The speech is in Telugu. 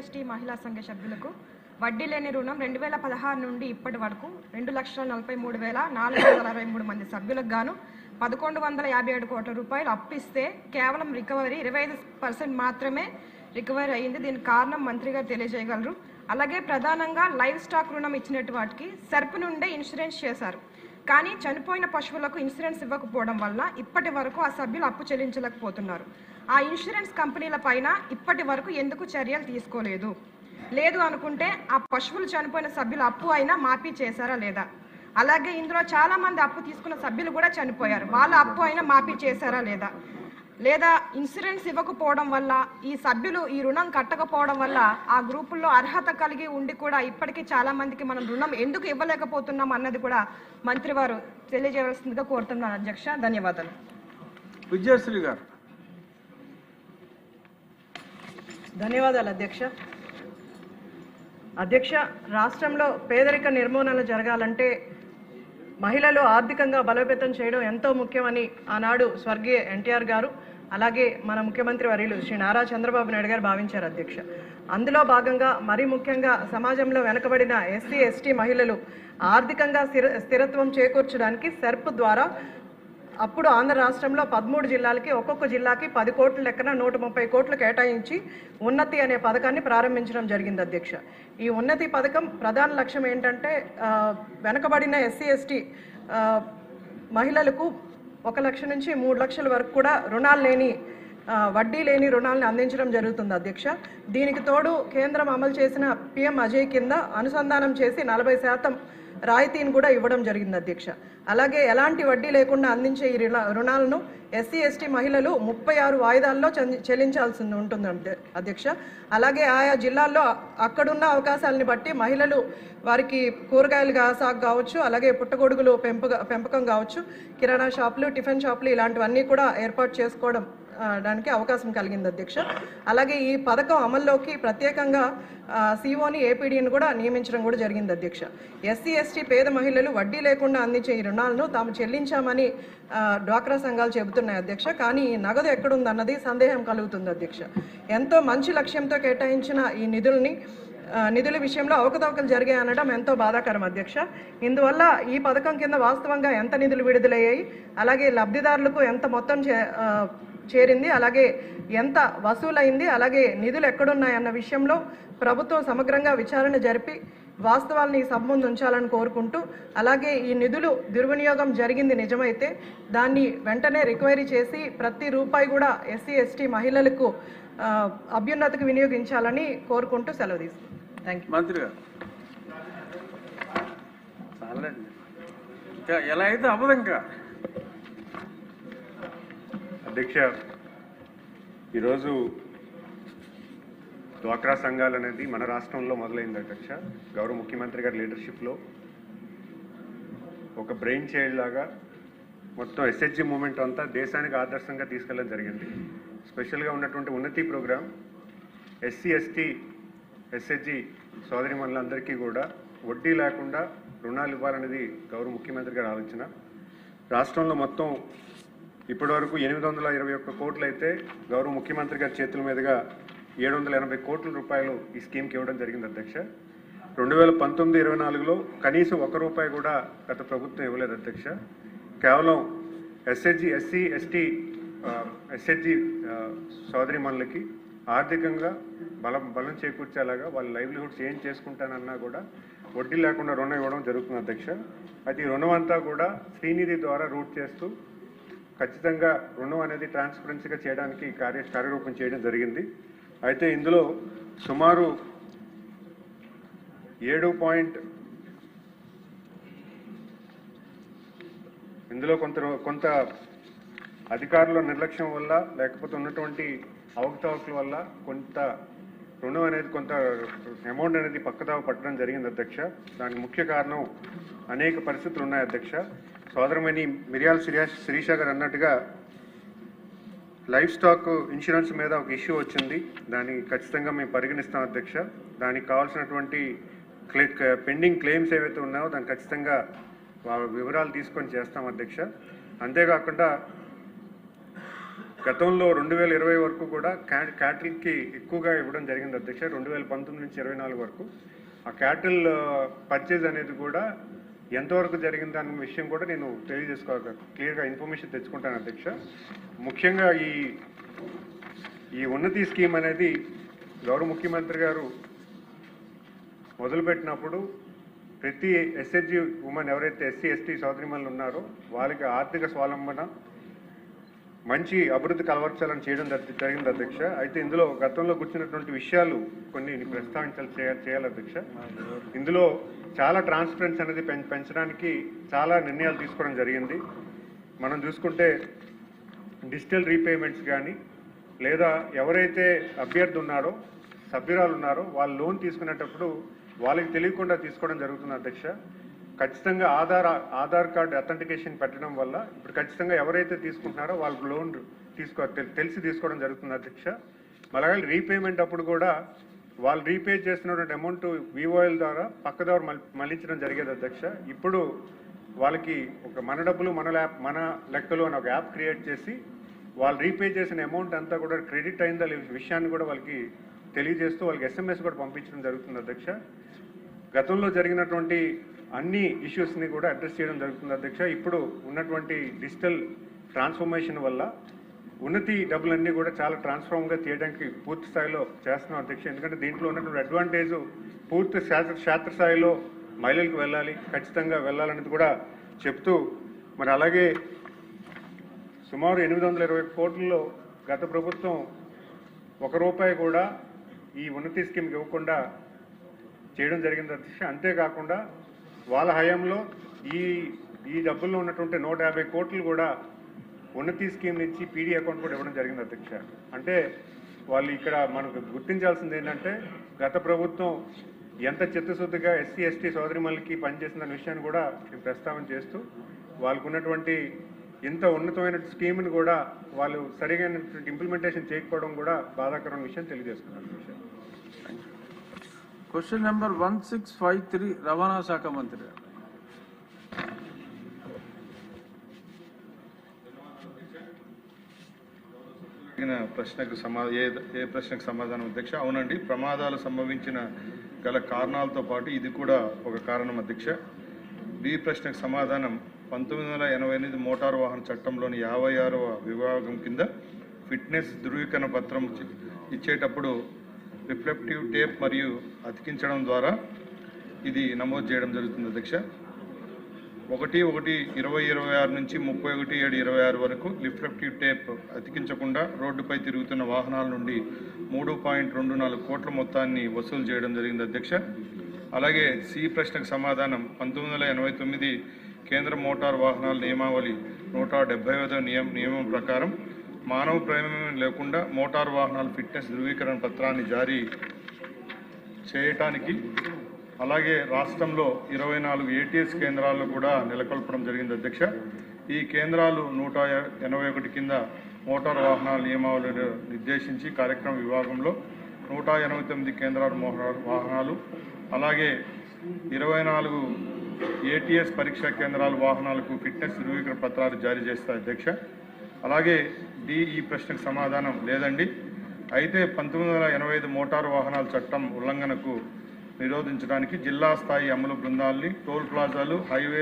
ఎస్టీ మహిళా సంఘ సభ్యులకు వడ్డీ లేని రుణం 2016 నుండి ఇప్పటి వరకు 2,43,463 మంది సభ్యులకు గాను 1,157 కోట్ల రూపాయలు అప్పిస్తే కేవలం రికవరీ 25% మాత్రమే రికవరీ అయ్యింది. దీనికి కారణం మంత్రి గారు తెలియజేయగలరు. అలాగే ప్రధానంగా లైవ్ స్టాక్ రుణం ఇచ్చినట్టు వాటికి సెర్ప్ నుండే ఇన్సూరెన్స్ చేశారు. కానీ చనిపోయిన పశువులకు ఇన్సూరెన్స్ ఇవ్వకపోవడం వల్ల ఇప్పటి వరకు ఆ సభ్యులు అప్పు చెల్లించలేకపోతున్నారు. ఆ ఇన్సూరెన్స్ కంపెనీల పైన ఇప్పటి వరకు ఎందుకు చర్యలు తీసుకోలేదు? లేదు అనుకుంటే ఆ పశువులు చనిపోయిన సభ్యుల అప్పు అయినా మాఫీ చేశారా లేదా? అలాగే ఇందులో చాలా మంది అప్పు తీసుకున్న సభ్యులు కూడా చనిపోయారు. వాళ్ళ అప్పు అయినా మాఫీ చేశారా లేదా? లేదా ఇన్సూరెన్స్ ఇవ్వకపోవడం వల్ల ఈ సభ్యులు ఈ రుణం కట్టకపోవడం వల్ల ఆ గ్రూపుల్లో అర్హత కలిగి ఉండి కూడా ఇప్పటికీ చాలా మందికి మనం రుణం ఎందుకు ఇవ్వలేకపోతున్నాం అన్నది కూడా మంత్రి వారు తెలియజేయవలసిందిగా కోరుతున్నాను అధ్యక్ష. ధన్యవాదాలు. విజయశ్రీ గారు. ధన్యవాదాలు అధ్యక్ష. అధ్యక్ష, రాష్ట్రంలో పేదరిక నిర్మూలన జరగాలంటే మహిళలు ఆర్థికంగా బలోపేతం చేయడం ఎంతో ముఖ్యమని ఆనాడు స్వర్గీయ ఎన్టీఆర్ గారు అలాగే మన ముఖ్యమంత్రి వర్యులు శ్రీ నారా చంద్రబాబు నాయుడు గారు భావించారు అధ్యక్ష. అందులో భాగంగా మరీ ముఖ్యంగా సమాజంలో వెనుకబడిన ఎస్సీ ఎస్టీ మహిళలు ఆర్థికంగా స్థిరత్వం చేకూర్చడానికి సెర్ప్ ద్వారా అప్పుడు ఆంధ్ర రాష్ట్రంలో 13 జిల్లాలకి ఒక్కొక్క జిల్లాకి 10 కోట్ల లెక్కన 130 కోట్లు కేటాయించి ఉన్నతి అనే పథకాన్ని ప్రారంభించడం జరిగింది అధ్యక్ష. ఈ ఉన్నతి పథకం ప్రధాన లక్ష్యం ఏంటంటే వెనుకబడిన ఎస్సీ ఎస్టీ మహిళలకు 1 లక్ష నుంచి 3 లక్షల వరకు కూడా రుణాలు లేని వడ్డీ లేని రుణాలను అందించడం జరుగుతుంది అధ్యక్ష. దీనికి తోడు కేంద్రం అమలు చేసిన PM అజయ్ కింద అనుసంధానం చేసి 40% రాయితీని కూడా ఇవ్వడం జరిగింది అధ్యక్ష. అలాగే ఎలాంటి వడ్డీ లేకుండా అందించే ఈ రుణాలను ఎస్సీ ఎస్టీ మహిళలు 36 వాయిదాల్లో చెల్లించాల్సి ఉంటుంది అధ్యక్ష. అలాగే ఆయా జిల్లాల్లో అక్కడున్న అవకాశాలని బట్టి మహిళలు వారికి కూరగాయలు సాగు కావచ్చు, అలాగే పుట్టగొడుగులు పెంపకం కావచ్చు, కిరాణా షాపులు, టిఫిన్ షాపులు ఇలాంటివన్నీ కూడా ఏర్పాటు చేసుకోవడం దానికి అవకాశం కలిగింది అధ్యక్ష. అలాగే ఈ పథకం అమల్లోకి ప్రత్యేకంగా సిఓని ఏపీడీని కూడా నియమించడం కూడా జరిగింది అధ్యక్ష. ఎస్సీ ఎస్టీ పేద మహిళలు వడ్డీ లేకుండా అందించే ఈ రుణాలను తాము చెల్లించామని డ్వాక్రా సంఘాలు చెబుతున్నాయి అధ్యక్ష. కానీ ఈ నగదు ఎక్కడుందన్నది సందేహం కలుగుతుంది అధ్యక్ష. ఎంతో మంచి లక్ష్యంతో కేటాయించిన ఈ నిధుల విషయంలో అవకతవకలు జరిగాయి అనడం ఎంతో బాధాకరం అధ్యక్ష. ఇందువల్ల ఈ పథకం కింద వాస్తవంగా ఎంత నిధులు విడుదలయ్యాయి, అలాగే లబ్ధిదారులకు ఎంత మొత్తం చేరింది, అలాగే ఎంత వసూలైంది, అలాగే నిధులు ఎక్కడున్నాయన్న విషయంలో ప్రభుత్వం సమగ్రంగా విచారణ జరిపి వాస్తవాలను ఈ సభ ముందు ఉంచాలని కోరుకుంటూ, అలాగే ఈ నిధులు దుర్వినియోగం జరిగింది నిజమైతే దాన్ని వెంటనే రికవరీ చేసి ప్రతి రూపాయి కూడా ఎస్సీ ఎస్టీ మహిళలకు అభ్యున్నతికి వినియోగించాలని కోరుకుంటూ సెలవు తీసుకుంటాం. Thank you. మంత్రి గారు. ఎలా అయితే అవ్వదు ఇంకా. అధ్యక్ష, ఈరోజు డ్వాక్రా సంఘాలు అనేది మన రాష్ట్రంలో మొదలైంది అధ్యక్ష. గౌరవ ముఖ్యమంత్రి గారి లీడర్షిప్లో ఒక బ్రెయిన్ చైల్డ్ లాగా మొత్తం ఎస్హెచ్జి మూమెంట్ అంతా దేశానికి ఆదర్శంగా తీసుకెళ్ళడం జరిగింది. స్పెషల్గా ఉన్నటువంటి ఉన్నతి ప్రోగ్రాం ఎస్సీ ఎస్టీ ఎస్హెచ్జి సోదరిమణులందరికీ కూడా వడ్డీ లేకుండా రుణాలు ఇవ్వాలనేది గౌరవ ముఖ్యమంత్రి గారి ఆలోచన. రాష్ట్రంలో మొత్తం ఇప్పటివరకు 821 కోట్లు అయితే గౌరవ ముఖ్యమంత్రి గారి చేతుల మీదుగా 780 కోట్ల రూపాయలు ఈ స్కీమ్కి ఇవ్వడం జరిగింది అధ్యక్ష. 2019-24లో కనీసం 1 రూపాయి కూడా గత ప్రభుత్వం ఇవ్వలేదు అధ్యక్ష. కేవలం ఎస్సీ ఎస్టీ ఎస్హెచ్జి సోదరిమణులకి ఆర్థికంగా బలం చేకూర్చేలాగా వాళ్ళ లైవ్లీహుడ్స్ ఏం చేసుకుంటానన్నా కూడా వడ్డీ లేకుండా రుణం ఇవ్వడం జరుగుతుంది అధ్యక్ష. అయితే ఈ రుణం అంతా కూడా శ్రీనిధి ద్వారా రూట్ చేస్తూ ఖచ్చితంగా రుణం అనేది ట్రాన్స్పరెన్సీగా చేయడానికి కార్యరూపం చేయడం జరిగింది. అయితే ఇందులో సుమారు 7 ఇందులో కొంత అధికారుల నిర్లక్ష్యం వల్ల లేకపోతే ఉన్నటువంటి అవకతవకల వల్ల కొంత రుణం అనేది కొంత అమౌంట్ అనేది పక్కదావ పట్టడం జరిగింది అధ్యక్ష. దానికి ముఖ్య కారణం అనేక పరిస్థితులు ఉన్నాయి అధ్యక్ష. సోదరమణి మిర్యాల శిరీష గారు అన్నట్టుగా లైఫ్ స్టాక్ ఇన్సూరెన్స్ మీద ఒక ఇష్యూ వచ్చింది. దాన్ని ఖచ్చితంగా మేము పరిగణిస్తాం అధ్యక్ష. దానికి కావాల్సినటువంటి పెండింగ్ క్లెయిమ్స్ ఏవైతే ఉన్నాయో దాన్ని ఖచ్చితంగా వివరాలు తీసుకొని చేస్తాం అధ్యక్ష. అంతేకాకుండా గతంలో 2020 వరకు కూడా క్యాటిల్కి ఎక్కువగా ఇవ్వడం జరిగింది అధ్యక్ష. 2019 నుంచి 24 వరకు ఆ క్యాటిల్ పర్చేజ్ అనేది కూడా ఎంతవరకు జరిగింది అనే విషయం కూడా నేను తెలియజేసుకోవాలి, క్లియర్గా ఇన్ఫర్మేషన్ తెచ్చుకుంటాను అధ్యక్ష. ముఖ్యంగా ఈ ఉన్నతి స్కీమ్ అనేది గౌరవ ముఖ్యమంత్రి గారు మొదలుపెట్టినప్పుడు ప్రతి ఎస్హెచ్జి ఉమెన్ ఎవరైతే ఎస్సీ ఎస్టీ సోదరిమణులు ఉన్నారో వాళ్ళకి ఆర్థిక స్వావలంబన మంచి అభివృద్ధి కలవర్చాలని చేయడం జరిగింది అధ్యక్ష. అయితే ఇందులో గతంలో కూర్చున్నటువంటి విషయాలు కొన్ని చేయాలి అధ్యక్ష. ఇందులో చాలా ట్రాన్స్పరెన్సీ అనేది పెంచడానికి చాలా నిర్ణయాలు తీసుకోవడం జరిగింది. మనం చూసుకుంటే డిజిటల్ రీపేమెంట్స్ కానీ, లేదా ఎవరైతే అభ్యర్థి ఉన్నారో సభ్యురాలు ఉన్నారో వాళ్ళు లోన్ తీసుకునేటప్పుడు వాళ్ళకి తెలియకుండా తీసుకోవడం జరుగుతుంది అధ్యక్ష. ఖచ్చితంగా ఆధార్ కార్డు అథెంటికేషన్ పెట్టడం వల్ల ఇప్పుడు ఖచ్చితంగా ఎవరైతే తీసుకుంటున్నారో వాళ్ళు లోన్ తెలిసి తీసుకోవడం జరుగుతుంది అధ్యక్ష. అలాగే రీపేమెంట్ అప్పుడు కూడా వాళ్ళు రీపే చేస్తున్నటువంటి అమౌంట్ వివోఎల్ ద్వారా పక్కదారు మళ్లించడం జరిగేది అధ్యక్ష. ఇప్పుడు వాళ్ళకి ఒక మన డబ్బులు మన లెక్కలు అని ఒక యాప్ క్రియేట్ చేసి వాళ్ళు రీపే చేసిన అమౌంట్ అంతా కూడా క్రెడిట్ అయిందా విషయాన్ని కూడా వాళ్ళకి తెలియజేస్తూ వాళ్ళకి SMS కూడా పంపించడం జరుగుతుంది అధ్యక్ష. గతంలో జరిగినటువంటి అన్ని ఇష్యూస్ని కూడా అడ్రస్ చేయడం జరుగుతుంది అధ్యక్ష. ఇప్పుడు ఉన్నటువంటి డిజిటల్ ట్రాన్స్ఫర్మేషన్ వల్ల ఉన్నతి డబ్బులన్నీ కూడా చాలా ట్రాన్స్ఫార్మ్గా చేయడానికి పూర్తి స్థాయిలో చేస్తున్నాం అధ్యక్ష. ఎందుకంటే దీంట్లో ఉన్నటువంటి అడ్వాంటేజ్ పూర్తి క్షేత్రస్థాయిలో మహిళలకు వెళ్ళాలి, ఖచ్చితంగా వెళ్ళాలనేది కూడా చెప్తూ, మరి అలాగే సుమారు 820 కోట్లలో గత ప్రభుత్వం ₹1 కూడా ఈ ఉన్నతి స్కీమ్కి ఇవ్వకుండా చేయడం జరిగింది అధ్యక్ష. అంతేకాకుండా వాళ్ళ హయాంలో ఈ డబ్బుల్లో ఉన్నటువంటి 150 కోట్లు కూడా ఉన్నతి స్కీమ్ నుంచి పీడీ అకౌంట్ కూడా ఇవ్వడం జరిగింది అధ్యక్ష. అంటే వాళ్ళు ఇక్కడ మనకు గుర్తించాల్సింది ఏంటంటే గత ప్రభుత్వం ఎంత చిత్తశుద్ధిగా ఎస్సీ ఎస్టీ సోదరిమణులకి పనిచేసిన విషయాన్ని కూడా నేను ప్రస్తావన చేస్తూ వాళ్ళకు ఉన్నటువంటి ఇంత ఉన్నతమైన స్కీమ్ని కూడా వాళ్ళు సరిగైనటువంటి ఇంప్లిమెంటేషన్ చేయకపోవడం కూడా బాధాకరమైన విషయం తెలియజేస్తున్నారు. క్వశ్చన్ నెంబర్ 1653 రవాణా శాఖ మంత్రి. ప్రశ్నకు ఏ ప్రశ్నకు సమాధానం అధ్యక్ష? అవునండి, ప్రమాదాలు సంభవించిన గల కారణాలతో పాటు ఇది కూడా ఒక కారణం అధ్యక్ష. బి ప్రశ్నకు సమాధానం 1988 మోటారు వాహన చట్టంలోని 56వ విభాగం కింద ఫిట్నెస్ ధృవీకరణ పత్రం ఇచ్చేటప్పుడు రిఫ్లెక్టివ్ టేప్ మరియు అతికించడం ద్వారా ఇది నమోదు చేయడం జరుగుతుంది అధ్యక్ష. 1/1/2026 నుంచి 31/7/26 వరకు రిఫ్లెక్టివ్ టేప్ అతికించకుండా రోడ్డుపై తిరుగుతున్న వాహనాల నుండి 3.24 కోట్ల మొత్తాన్ని వసూలు చేయడం జరిగింది అధ్యక్ష. అలాగే సి ప్రశ్నకు సమాధానం 1989 కేంద్ర మోటారు వాహనాల నియమావళి 170వ నియమం ప్రకారం మానవ ప్రమేయం లేకుండా మోటారు వాహనాల ఫిట్నెస్ ధృవీకరణ పత్రాన్ని జారీ చేయటానికి అలాగే రాష్ట్రంలో 24 ATS కేంద్రాలను కూడా నెలకొల్పడం జరిగింది అధ్యక్ష. ఈ కేంద్రాలు 181 కింద మోటారు వాహనాల నియమావళిని నిర్దేశించి కార్యక్రమ విభాగంలో 189 కేంద్రాల వాహనాలు అలాగే 24 ATS పరీక్షా కేంద్రాల వాహనాలకు ఫిట్నెస్ ధృవీకరణ పత్రాలు జారీ చేస్తాయి అధ్యక్ష. అలాగే ఈ ప్రశ్నకు సమాధానం లేదండి. అయితే 1985 మోటారు వాహనాల చట్టం ఉల్లంఘనకు నిరోధించడానికి జిల్లా స్థాయి అమలు బృందాలని టోల్ ప్లాజాలు, హైవేలు